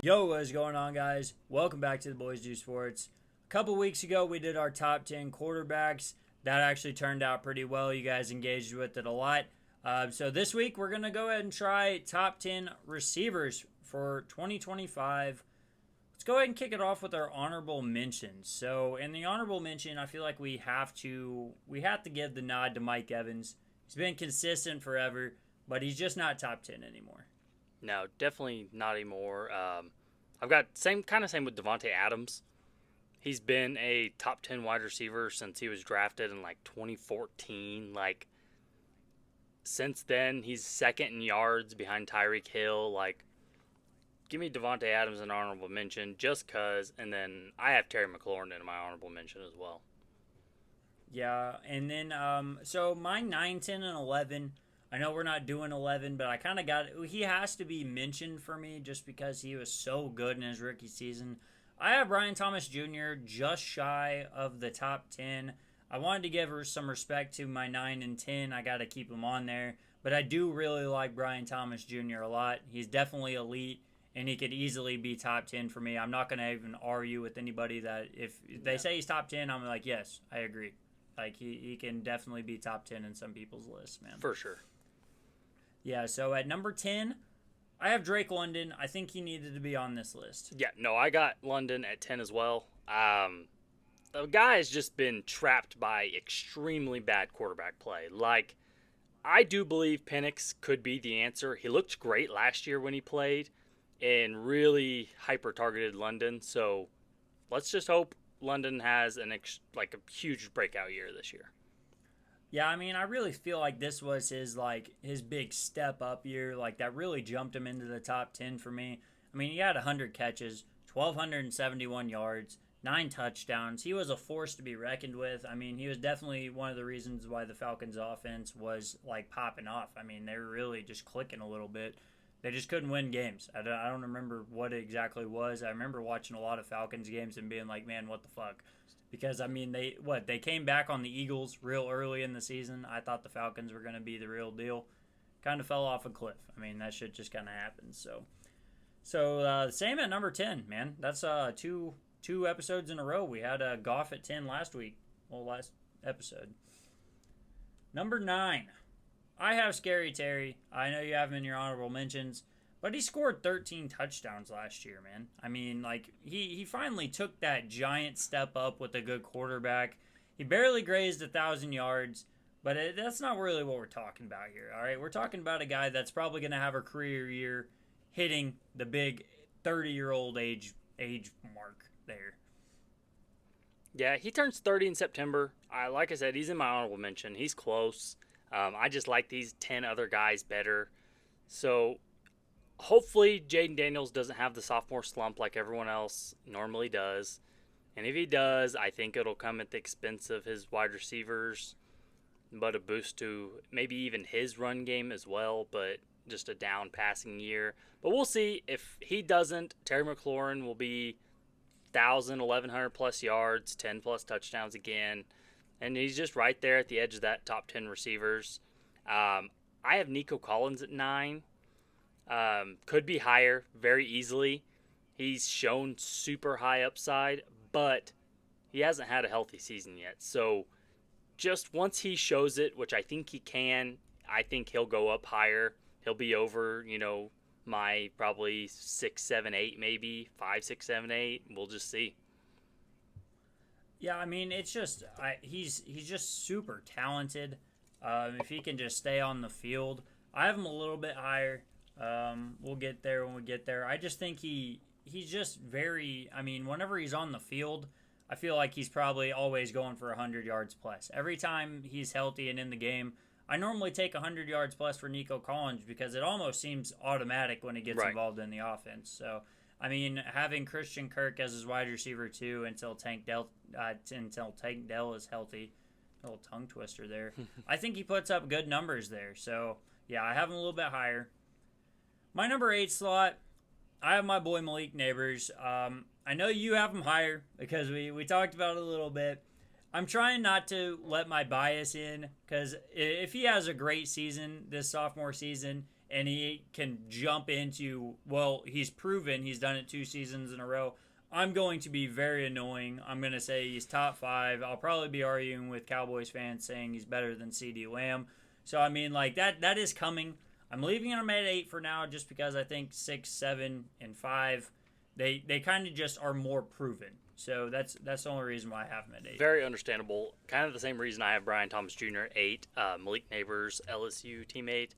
Yo, what is going on, guys? Welcome back to the Boys Do Sports. A couple weeks ago, we did our top 10 quarterbacks. That actually turned out pretty well. You guys engaged with it a lot. So this week, we're going to go ahead and try top 10 receivers for 2025. Let's go ahead and kick it off with our honorable mentions. So in the honorable mention, I feel like we have to give the nod to Mike Evans. He's been consistent forever, but he's just not top 10 anymore. No, definitely not anymore. I've got same with Davante Adams. He's been a top 10 wide receiver since he was drafted in like 2014. Like since then, he's second in yards behind Tyreek Hill. Like, give me Davante Adams an honorable mention just cause, and then I have Terry McLaurin in my honorable mention as well. Yeah, and then so my 9, 10, and 11. I know we're not doing 11, but I kind of got he has to be mentioned for me just because he was so good in his rookie season. I have Brian Thomas Jr. just shy of the top 10. I wanted to give her some respect to my 9 and 10. I got to keep him on there, but I do really like Brian Thomas Jr. a lot. He's definitely elite, and he could easily be top 10 for me. I'm not going to even argue with anybody that if they say he's top 10, I'm like, yes, I agree. Like, he can definitely be top 10 in some people's lists, man. For sure. Yeah, so at number 10, I have Drake London. I think he needed to be on this list. Yeah, no, I got London at 10 as well. The guy has just been trapped by extremely bad quarterback play. Like, I do believe Penix could be the answer. He looked great last year when he played and really hyper-targeted London. So let's just hope London has a huge breakout year this year. Yeah, I mean, I really feel like this was his big step up year. Like, that really jumped him into the top 10 for me. I mean, he had 100 catches, 1,271 yards, 9 touchdowns. He was a force to be reckoned with. I mean, he was definitely one of the reasons why the Falcons' offense was, like, popping off. I mean, they were really just clicking a little bit. They just couldn't win games. I don't remember what it exactly was. I remember watching a lot of Falcons games and being like, man, what the fuck? Because, I mean, they came back on the Eagles real early in the season. I thought the Falcons were going to be the real deal. Kind of fell off a cliff. I mean, that shit just kind of happened. So same at number 10, man. That's two episodes in a row. We had Goff at 10 last week. Well, last episode. Number 9. I have Scary Terry. I know you have him in your honorable mentions. But he scored 13 touchdowns last year, man. I mean, like, he finally took that giant step up with a good quarterback. He barely grazed 1,000 yards, but that's not really what we're talking about here, all right? We're talking about a guy that's probably going to have a career year hitting the big 30-year-old age mark there. Yeah, he turns 30 in September. Like I said, he's in my honorable mention. He's close. I just like these 10 other guys better. So hopefully Jaden Daniels doesn't have the sophomore slump like everyone else normally does. And if he does, I think it'll come at the expense of his wide receivers, but a boost to maybe even his run game as well, but just a down passing year. But we'll see. If he doesn't, Terry McLaurin will be 1,000, 1,100 plus yards, 10 plus touchdowns again. And he's just right there at the edge of that top 10 receivers. I have Nico Collins at 9. Could be higher very easily. He's shown super high upside, but he hasn't had a healthy season yet. So just once he shows it, which I think he can, I think he'll go up higher. He'll be over, my probably 6, 7, 8, maybe 5, 6, 7, 8. We'll just see. Yeah, I mean, it's just he's just super talented. If he can just stay on the field, I have him a little bit higher. We'll get there when we get there. I just think he's just very. I mean, whenever he's on the field, I feel like he's probably always going for 100 yards plus. Every time he's healthy and in the game, I normally take 100 yards plus for Nico Collins because it almost seems automatic when he gets involved in the offense. So, I mean, having Christian Kirk as his wide receiver too until Tank Dell is healthy, a little tongue twister there. I think he puts up good numbers there. So yeah, I have him a little bit higher. My number 8 slot, I have my boy Malik Neighbors. I know you have him higher because we talked about it a little bit. I'm trying not to let my bias in because if he has a great season this sophomore season and he can jump into, well, he's proven he's done it 2 seasons in a row. I'm going to be very annoying. I'm going to say he's top 5. I'll probably be arguing with Cowboys fans saying he's better than CeeDee Lamb. So, I mean, like, that is coming. I'm leaving him at 8 for now just because I think 6, 7, and 5, they kind of just are more proven. So that's the only reason why I have him at 8. Very understandable. Kind of the same reason I have Brian Thomas Jr. at 8, Malik Neighbors, LSU teammate.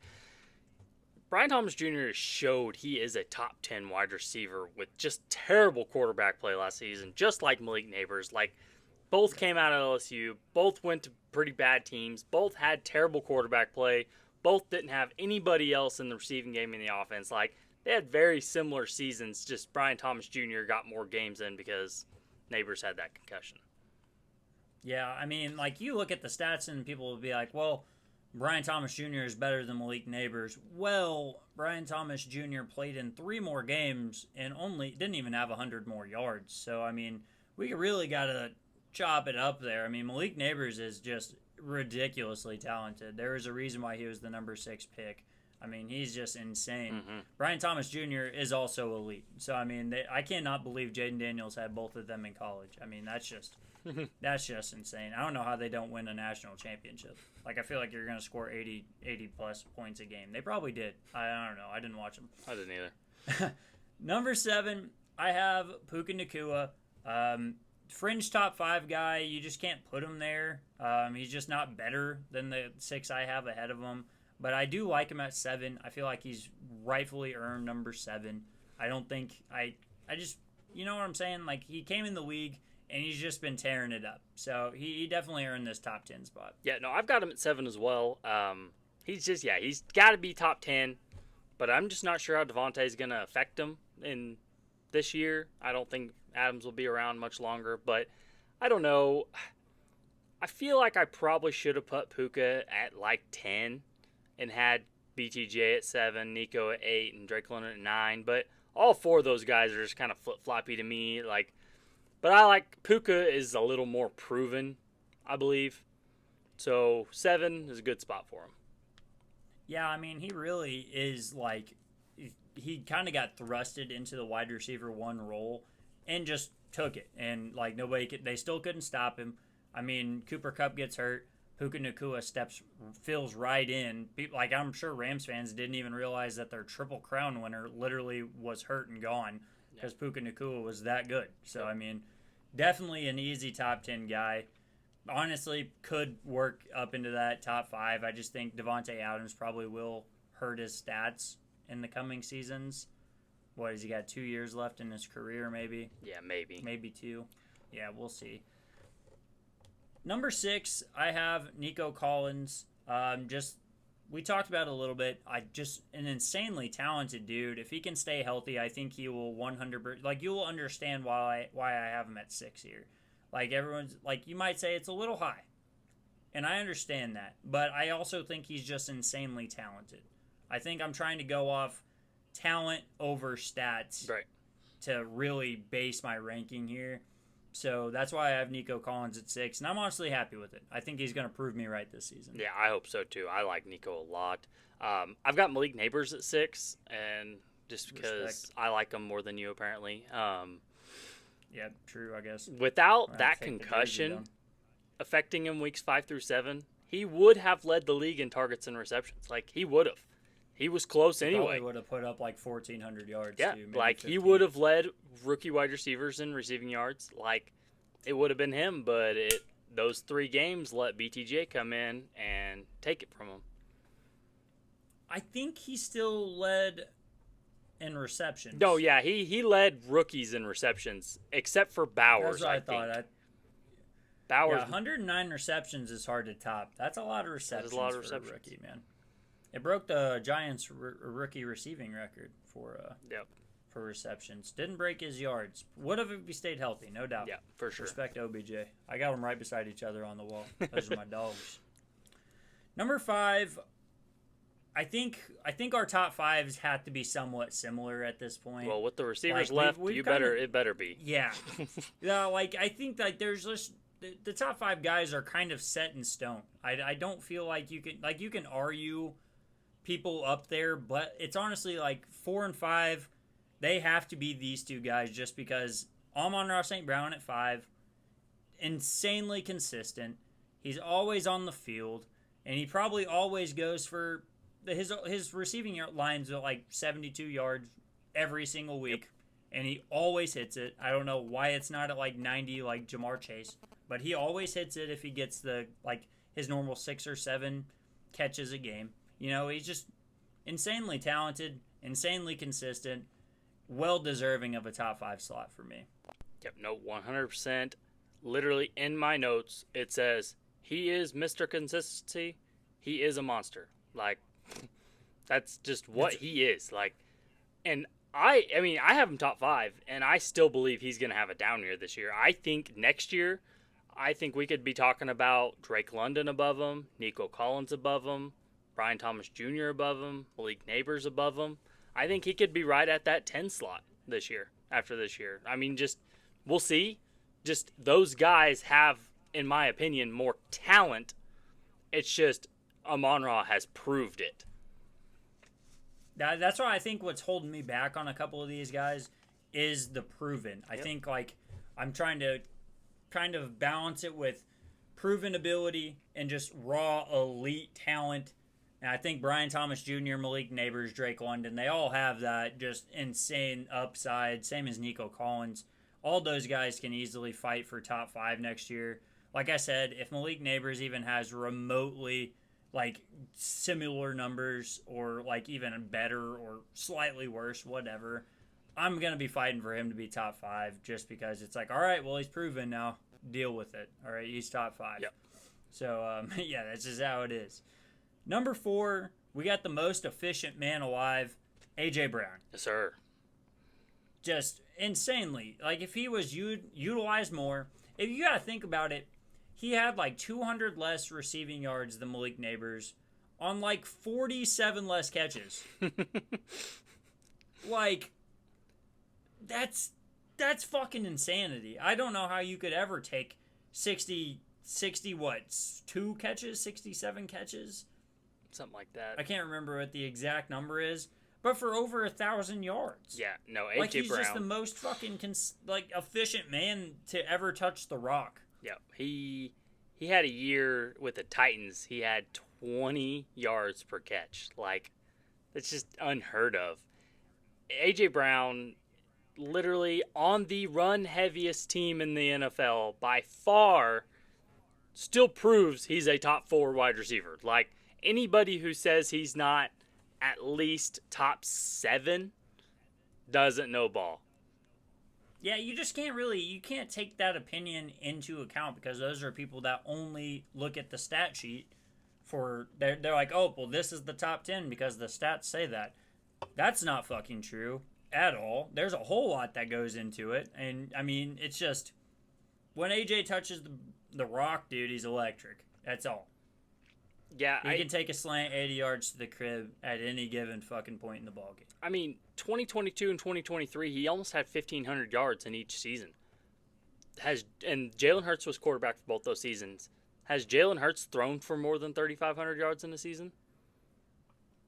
Brian Thomas Jr. showed he is a top 10 wide receiver with just terrible quarterback play last season, just like Malik Neighbors. Like, both came out of LSU, both went to pretty bad teams, both had terrible quarterback play, both didn't have anybody else in the receiving game in the offense. Like, they had very similar seasons, just Brian Thomas Jr. got more games in because Neighbors had that concussion. Yeah, I mean, like, you look at the stats and people will be like, well, Brian Thomas Jr. is better than Malik Neighbors. Well, Brian Thomas Jr. played in 3 more games and only didn't even have 100 more yards. So, I mean, we really got to chop it up there. I mean, Malik Neighbors is just ridiculously talented. There is a reason why he was the number 6 pick. I mean, he's just insane. Mm-hmm. Brian Thomas Jr. is also elite. So, I mean, I cannot believe Jaden Daniels had both of them in college. I mean, that's just insane. I don't know how they don't win a national championship. Like, I feel like you're going to score 80 plus points a game. They probably did. I don't know. I didn't watch them. I didn't either. Number 7, I have Puka Nacua. Fringe top 5 guy. You just can't put him there. He's just not better than the 6 I have ahead of him. But I do like him at 7. I feel like he's rightfully earned number 7. I don't think I just, you know what I'm saying? Like, he came in the league and he's just been tearing it up. So he definitely earned this top 10 spot. Yeah, no, I've got him at 7 as well. He's got to be top 10. But I'm just not sure how Davante is going to affect him in this year. I don't think Adams will be around much longer. But I don't know. I feel like I probably should have put Puka at like 10 and had BTJ at 7, Nico at 8, and Drake London at 9. But all 4 of those guys are just kind of flip-floppy to me. Like, but I like Puka is a little more proven, I believe. So 7 is a good spot for him. Yeah, I mean, he really is like, he kind of got thrusted into the wide receiver 1 role and just took it. And like they still couldn't stop him. I mean, Cooper Kupp gets hurt. Puka Nacua fills right in. People, like, I'm sure Rams fans didn't even realize that their Triple Crown winner literally was hurt and gone because Puka Nacua was that good. So, I mean, definitely an easy top 10 guy. Honestly, could work up into that top 5. I just think Davante Adams probably will hurt his stats in the coming seasons. What, has he got 2 years left in his career, maybe? Yeah, maybe. Maybe 2. Yeah, we'll see. Number 6, I have Nico Collins. We talked about it a little bit. An insanely talented dude. If he can stay healthy, I think he will 100%. Like, you will understand why I have him at 6 here. Like, everyone's like, you might say it's a little high, and I understand that. But I also think he's just insanely talented. I think I'm trying to go off talent over stats, right, to really base my ranking here. So that's why I have Nico Collins at 6, and I'm honestly happy with it. I think he's going to prove me right this season. Yeah, I hope so too. I like Nico a lot. I've got Malik Neighbors at 6, and just because I like him more than you apparently. Yeah, true, I guess. Without that concussion affecting him weeks 5 through 7, he would have led the league in targets and receptions. Like, he would have. He was close anyway. Probably would have put up like 1,400 yards. Yeah, too, like 15. He would have led rookie wide receivers in receiving yards. Like, it would have been him, but those 3 games let BTJ come in and take it from him. I think he still led in receptions. No, yeah, he led rookies in receptions, except for Bowers. That's what I thought. Bowers, 109 receptions is hard to top. That's a lot of receptions. That is a lot of receptions for a rookie, man. It broke the Giants' rookie receiving record for receptions. Didn't break his yards. Would have if he stayed healthy, no doubt. Yeah, for sure. Respect OBJ. I got them right beside each other on the wall. Those are my dogs. Number 5. I think our top 5s have to be somewhat similar at this point. Well, with the receivers left, it better be. Yeah. Yeah, like, I think that there's just the top 5 guys are kind of set in stone. I don't feel like you can argue people up there, but it's honestly like 4 and 5. They have to be these two guys just because Amon-Ra St. Brown at 5, insanely consistent. He's always on the field, and he probably always goes for his receiving lines are like 72 yards every single week, and he always hits it. I don't know why it's not at like 90 like Jamar Chase, but he always hits it if he gets the like his normal 6 or 7 catches a game. You know, he's just insanely talented, insanely consistent, well deserving of a top 5 slot for me. Yep, no, 100%. Literally in my notes, it says he is Mr. Consistency. He is a monster. Like, that's just what he is. Like, and I mean, I have him top 5, and I still believe he's going to have a down year this year. I think next year, I think we could be talking about Drake London above him, Nico Collins above him, Brian Thomas Jr. above him, Malik Neighbors above him. I think he could be right at that 10 slot this year, after this year. I mean, just, we'll see. Just those guys have, in my opinion, more talent. It's just Amon-Ra has proved it. That's why I think what's holding me back on a couple of these guys is the proven. I think like I'm trying to kind of balance it with proven ability and just raw elite talent. And I think Brian Thomas Jr., Malik Neighbors, Drake London, they all have that just insane upside. Same as Nico Collins. All those guys can easily fight for top 5 next year. Like I said, if Malik Neighbors even has remotely like similar numbers or like even better or slightly worse, whatever, I'm going to be fighting for him to be top 5 just because it's like, all right, well, he's proven now. Deal with it. All right, he's top 5. Yep. So, yeah, that's just how it is. Number 4, we got the most efficient man alive, A.J. Brown. Yes, sir. Just insanely. Like, if he was utilized more, if you got to think about it, he had like 200 less receiving yards than Malik Neighbors on like 47 less catches. Like, that's fucking insanity. I don't know how you could ever take 60 what, 2 catches, 67 catches? Something like that. I can't remember what the exact number is, but for over 1,000 yards. Yeah, no, A.J. Like, he's Brown. just the most fucking efficient man to ever touch the rock. Yeah, he had a year with the Titans. He had 20 yards per catch. Like, it's just unheard of. A.J. Brown, literally on the run-heaviest team in the NFL by far, still proves he's a top 4 wide receiver. Like, anybody who says he's not at least top 7 doesn't know ball. Yeah, you just you can't take that opinion into account because those are people that only look at the stat sheet they're like, oh, well, this is the top 10 because the stats say that. That's not fucking true at all. There's a whole lot that goes into it. And, I mean, it's just, when AJ touches the rock, dude, he's electric. That's all. Yeah, he can take a slant 80 yards to the crib at any given fucking point in the ballgame. I mean, 2022 and 2023, he almost had 1,500 yards in each season. And Jalen Hurts was quarterback for both those seasons. Has Jalen Hurts thrown for more than 3,500 yards in a season?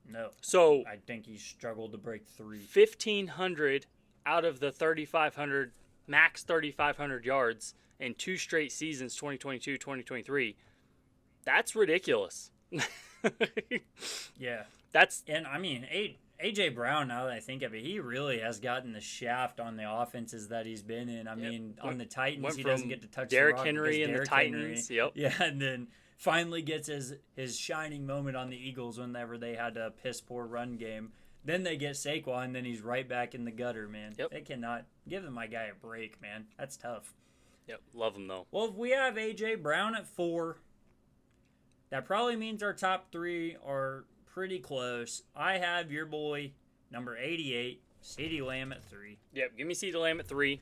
No. So I think he struggled to break 3. 1,500 out of the 3,500, max 3,500 yards in 2 straight seasons, 2022, 2023. That's ridiculous. Yeah. And I mean, A.J. Brown, now that I think of it, he really has gotten the shaft on the offenses that he's been in. I mean, on the Titans, he doesn't get to touch Derrick the rock Henry and the Titans. Yep. Yeah, and then finally gets his shining moment on the Eagles whenever they had a piss-poor run game. Then they get Saquon, and then he's right back in the gutter, man. Yep. They cannot give my guy a break, man. That's tough. Yep, love him, though. Well, if we have A.J. Brown at 4, that probably means our top 3 are pretty close. I have your boy, number 88, CeeDee Lamb at 3. Yep, give me CeeDee Lamb at 3.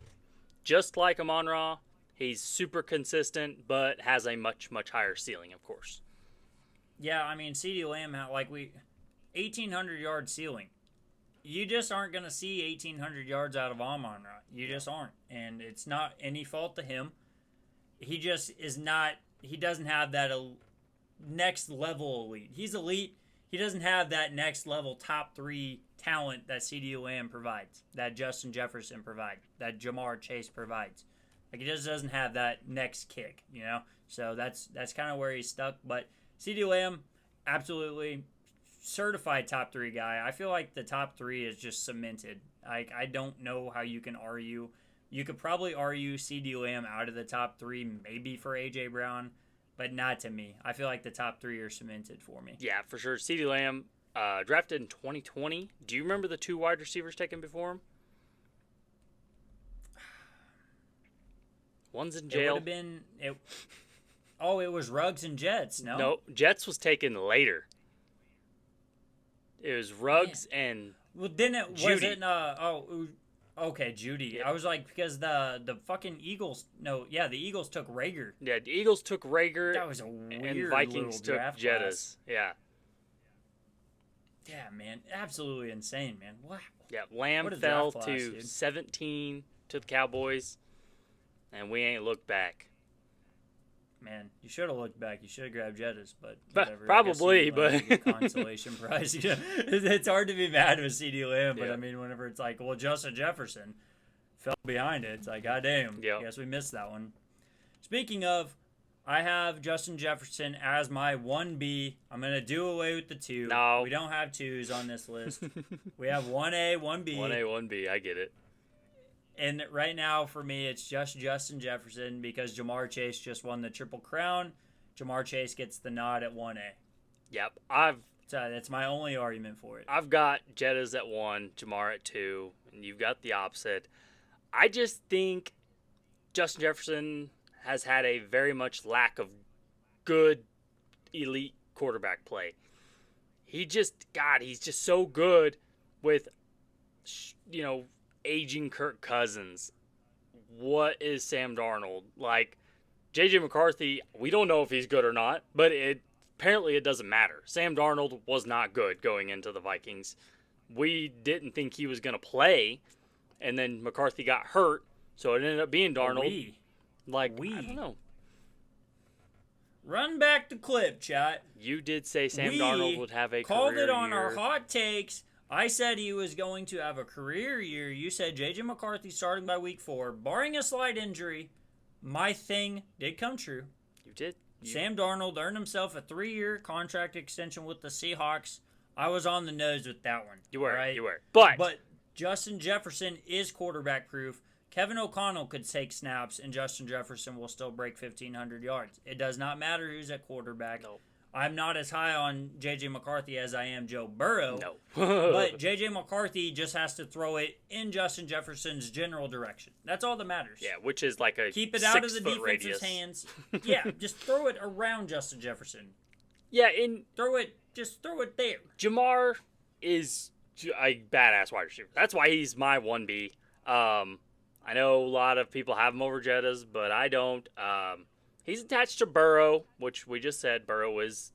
Just like Amon-Ra, he's super consistent, but has a much, much higher ceiling, of course. Yeah, I mean, CeeDee Lamb, 1,800-yard ceiling. You just aren't going to see 1,800 yards out of Amon-Ra. You just aren't. And it's not any fault to him. He just is not – he doesn't have that next level elite. He's elite. he doesn't have that next level top 3 talent that CeeDee Lamb provides, that Justin Jefferson provides, that Jamar Chase provides. Like, he just doesn't have that next kick, you know? So that's kind of where he's stuck. But CeeDee Lamb, absolutely certified top 3 guy. I feel like the top 3 is just cemented. Like, I don't know how you can argue. You could probably argue CeeDee Lamb out of the top 3, maybe for A.J. Brown, but not to me. I feel like the top 3 are cemented for me. Yeah, for sure. CeeDee Lamb, drafted in 2020. Do you remember the 2 wide receivers taken before him? One's in jail. It would have been... it was Ruggs and Jets, no? No, Jets was taken later. It was Ruggs and Well, then it Judy. wasn't... okay, Judy. Yep. I was like, because the fucking Eagles... No, yeah, the Eagles took Rager. Yeah, the Eagles took Rager. That was a weird and Vikings little took draft Jettas. class. Yeah. Yeah, man. Absolutely insane, man. Wow. Yeah, Lamb What a fell draft class, to dude. 17 to the Cowboys, and we ain't looked back. Man, you should have looked back. You should have grabbed Jettas, but But whatever. probably, I guess you, but- give consolation prize. You know, it's hard to be mad with CeeDee Lamb, but Yeah. I mean, whenever it's like, well, Justin Jefferson fell behind it, it's like, goddamn. Yeah. I guess we missed that one. Speaking of, I have Justin Jefferson as my 1B. I'm gonna do away with the 2. No. We don't have 2s on this list. We have 1A, 1B. 1A, 1B, I get it. And right now, for me, it's just Justin Jefferson because Jamar Chase just won the Triple Crown. Jamar Chase gets the nod at 1A. Yep, So that's my only argument for it. I've got Jettas at 1, Jamar at 2, and you've got the opposite. I just think Justin Jefferson has had a very much lack of good elite quarterback play. He's just so good with, aging Kirk Cousins. What is Sam Darnold? Like, J.J. McCarthy, we don't know if he's good or not, but apparently it doesn't matter. Sam Darnold was not good going into the Vikings. We didn't think he was going to play, and then McCarthy got hurt, so it ended up being Darnold. I don't know. Run back the clip, chat. You did say Sam Darnold would have a called career it on year. our hot takes. I said he was going to have a career year. You said J.J. McCarthy starting by week 4, barring a slight injury. My thing did come true. You did. Sam Darnold earned himself a 3-year contract extension with the Seahawks. I was on the nose with that one. You were. Right? You were. But Justin Jefferson is quarterback proof. Kevin O'Connell could take snaps, and Justin Jefferson will still break 1,500 yards. It does not matter who's at quarterback. No. I'm not as high on J.J. McCarthy as I am Joe Burrow. No. But J.J. McCarthy just has to throw it in Justin Jefferson's general direction. That's all that matters. Yeah, which is like a Keep it out of the 6-foot defense's radius. hands. Yeah, just throw it around Justin Jefferson. Yeah, Just throw it there. Jamar is a badass wide receiver. That's why he's my 1B. I know a lot of people have him over Jettas, but I don't. He's attached to Burrow, which we just said Burrow is,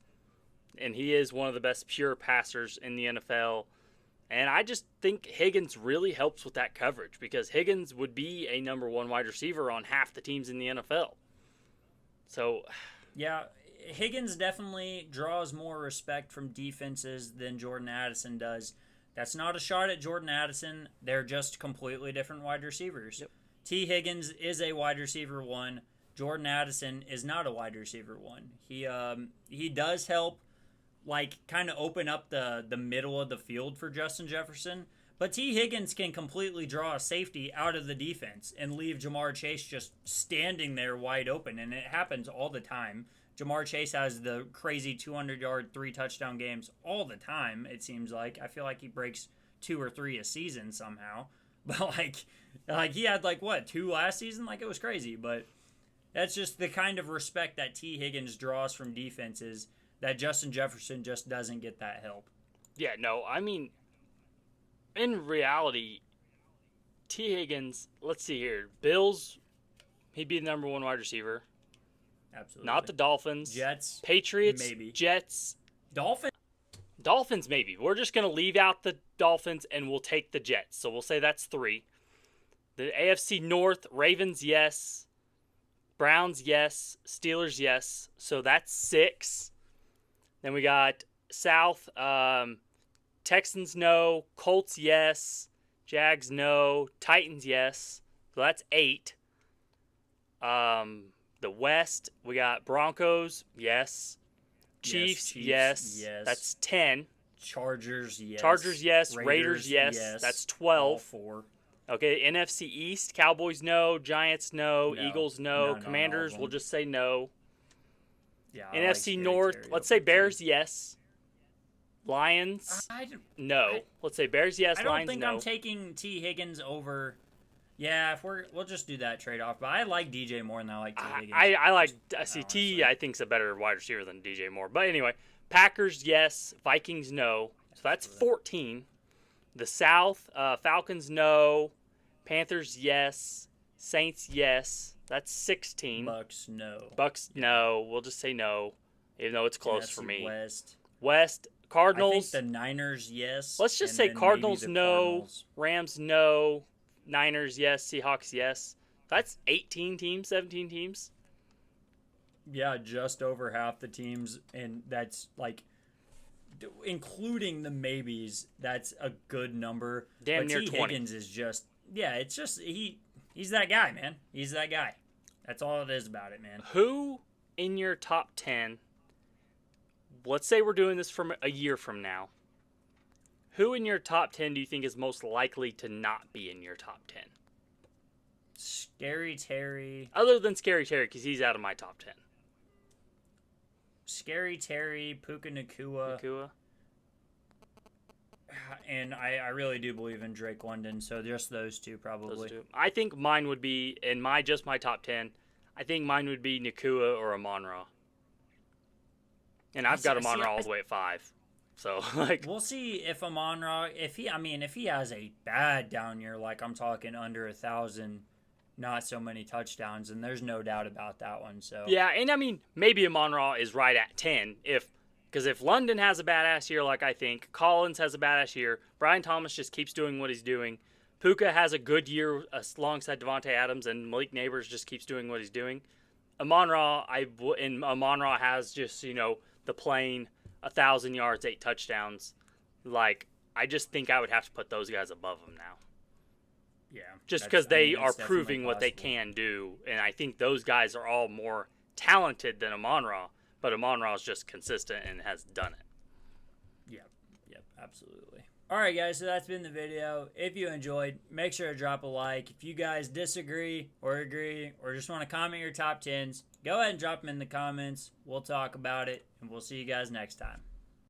and he is one of the best pure passers in the NFL. And I just think Higgins really helps with that coverage because Higgins would be a number 1 wide receiver on half the teams in the NFL. So, yeah, Higgins definitely draws more respect from defenses than Jordan Addison does. That's not a shot at Jordan Addison. They're just completely different wide receivers. Yep. T. Higgins is a wide receiver 1. Jordan Addison is not a wide receiver 1. He does help, like, kind of open up the middle of the field for Justin Jefferson. But T. Higgins can completely draw a safety out of the defense and leave Jamar Chase just standing there wide open. And it happens all the time. Jamar Chase has the crazy 200-yard, 3-touchdown games all the time, it seems like. I feel like he breaks 2 or 3 a season somehow. But, like he had, 2 last season? Like, it was crazy. But that's just the kind of respect that T. Higgins draws from defenses that Justin Jefferson just doesn't get that help. yeah, no, I mean, in reality, T. Higgins, let's see here. Bills, he'd be the number 1 wide receiver. Absolutely. Not the Dolphins. Jets. Patriots. Maybe. Jets. Dolphins, maybe. We're just going to leave out the Dolphins and we'll take the Jets. So we'll say that's 3. The AFC North, Ravens, yes. Browns, yes. Steelers, yes. So that's 6. Then we got South, Texans no, Colts yes, Jags no, Titans yes. So that's 8. The West, we got Broncos yes, Chiefs yes. That's 10. Chargers yes. Chargers yes, Raiders yes. That's 12. All 4. Okay, NFC East, Cowboys no, Giants no, Eagles no, none Commanders of we'll them. just say no. Yeah. NFC North, let's say Bears yes. Lions no. Let's say Bears yes, I don't Lions think no. I'm taking T. Higgins over. Yeah, if we'll just do that trade off. But I like DJ more than I like T. Higgins. I like T. I think's a better wide receiver than DJ Moore. But anyway, Packers yes, Vikings no. So that's 14. The South, Falcons no, Panthers yes, Saints yes. That's 16. Bucks no. Bucks no. We'll just say no, even though it's close NFC for me. West. Cardinals. I think the Niners yes. Let's just say Cardinals no, Cardinals. Rams no, Niners yes, Seahawks yes. That's 18 teams, 17 teams. Yeah, just over half the teams, and that's like, including the maybes, that's a good number. Damn but near T. 20. Higgins is just, it's just he's that guy, man. He's that guy. That's all it is about it, man. Who in your top 10? Let's say we're doing this from a year from now. Who in your top 10 do you think is most likely to not be in your top 10? Scary Terry. Other than Scary Terry, because he's out of my top 10. Scary Terry, Puka Nacua. And I really do believe in Drake London, so just those two probably. Those two. I think mine would be, in my top 10, I think mine would be Nacua or Amon-Ra. And I've got Amon-Ra all the way at 5. So, like, we'll see if Amon-Ra, if he has a bad down year, like I'm talking under 1,000, not so many touchdowns, and there's no doubt about that one. So yeah, and I mean, maybe Amon-Ra is right at 10 because if London has a badass year, like I think Collins has a badass year, Brian Thomas just keeps doing what he's doing. Puka has a good year alongside Davante Adams, and Malik Neighbors just keeps doing what he's doing. Amon-Ra has just the plain 1,000 yards, 8 touchdowns. Like, I just think I would have to put those guys above him now. Yeah. Just because they are proving what they can do. And I think those guys are all more talented than Amon-Ra. But Amon-Ra is just consistent and has done it. Yep, absolutely. All right, guys, so that's been the video. If you enjoyed, make sure to drop a like. If you guys disagree or agree or just want to comment your top 10s, go ahead and drop them in the comments. We'll talk about it, and we'll see you guys next time.